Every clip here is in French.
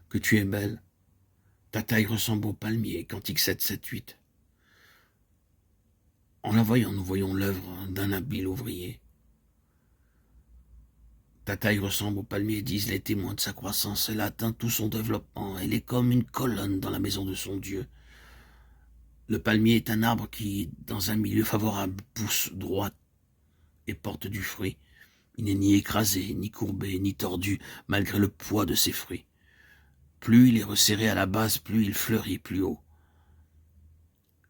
que tu es belle. Ta taille ressemble au palmier, Cantique 7, 7, 8. En la voyant, nous voyons l'œuvre d'un habile ouvrier. Ta taille ressemble au palmier, disent les témoins de sa croissance. Elle a atteint tout son développement. Elle est comme une colonne dans la maison de son Dieu. Le palmier est un arbre qui, dans un milieu favorable, pousse droit et porte du fruit. Il n'est ni écrasé, ni courbé, ni tordu, malgré le poids de ses fruits. Plus il est resserré à la base, plus il fleurit plus haut.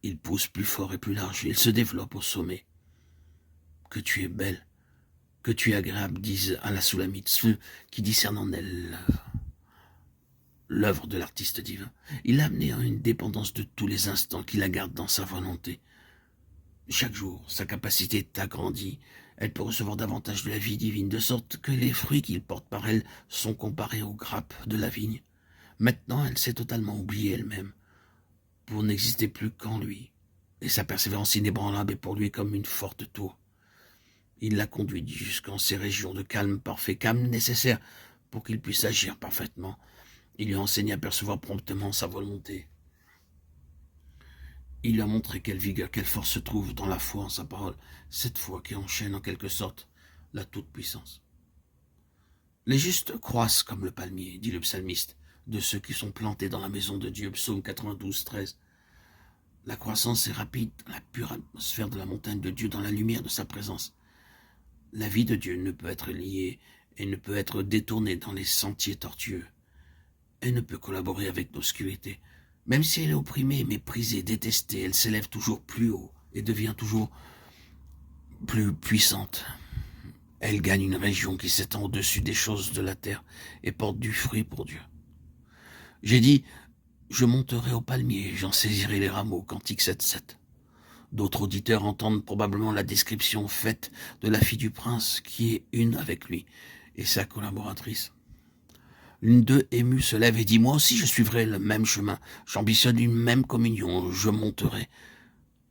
Il pousse plus fort et plus large. Il se développe au sommet. Que tu es belle, que tu es agréable, disent à la Soulamite ceux qui discernent en elle l'œuvre de l'artiste divin. Il l'a amenée à une dépendance de tous les instants qui la garde dans sa volonté. Chaque jour, sa capacité est agrandie. Elle peut recevoir davantage de la vie divine, de sorte que les fruits qu'il porte par elle sont comparés aux grappes de la vigne. Maintenant, elle s'est totalement oubliée elle-même, pour n'exister plus qu'en lui. Et sa persévérance inébranlable est pour lui comme une forte tour. Il l'a conduite jusqu'en ces régions de calme parfait, calme nécessaire pour qu'il puisse agir parfaitement. Il lui a enseigné à percevoir promptement sa volonté. Il lui a montré quelle vigueur, quelle force se trouve dans la foi en sa parole, cette foi qui enchaîne en quelque sorte la toute-puissance. Les justes croissent comme le palmier, dit le psalmiste, de ceux qui sont plantés dans la maison de Dieu, psaume 92, 13. La croissance est rapide dans la pure atmosphère de la montagne de Dieu, dans la lumière de sa présence. La vie de Dieu ne peut être liée et ne peut être détournée dans les sentiers tortueux. Elle ne peut collaborer avec l'obscurité. Même si elle est opprimée, méprisée, détestée, elle s'élève toujours plus haut et devient toujours plus puissante. Elle gagne une région qui s'étend au-dessus des choses de la terre et porte du fruit pour Dieu. J'ai dit, je monterai au palmier, j'en saisirai les rameaux, Cantique 7, 7. D'autres auditeurs entendent probablement la description faite de la fille du prince qui est une avec lui et sa collaboratrice. L'une d'eux, émue, se lève et dit « Moi aussi je suivrai le même chemin, j'ambitionne une même communion, je monterai. »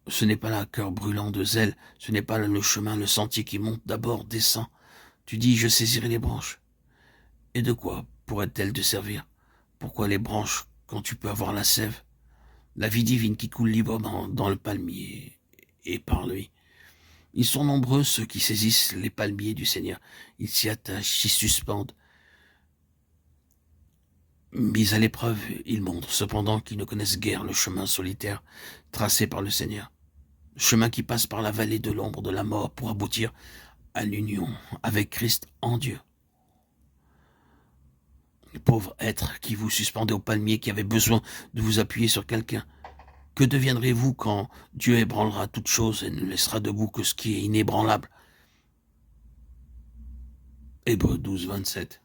Ce n'est pas là cœur brûlant de zèle, ce n'est pas le chemin, le sentier qui monte d'abord, descend. Tu dis « Je saisirai les branches. » Et de quoi pourraient-elles te servir? Pourquoi les branches quand tu peux avoir la sève? La vie divine qui coule librement dans le palmier et par lui. Ils sont nombreux ceux qui saisissent les palmiers du Seigneur. Ils s'y attachent, s'y suspendent. Mis à l'épreuve, ils montrent cependant qu'ils ne connaissent guère le chemin solitaire tracé par le Seigneur. Chemin qui passe par la vallée de l'ombre de la mort pour aboutir à l'union avec Christ en Dieu. Pauvre être qui vous suspendez au palmier, qui avait besoin de vous appuyer sur quelqu'un. Que deviendrez-vous quand Dieu ébranlera toute chose et ne laissera debout que ce qui est inébranlable? Hébreux 12, 27.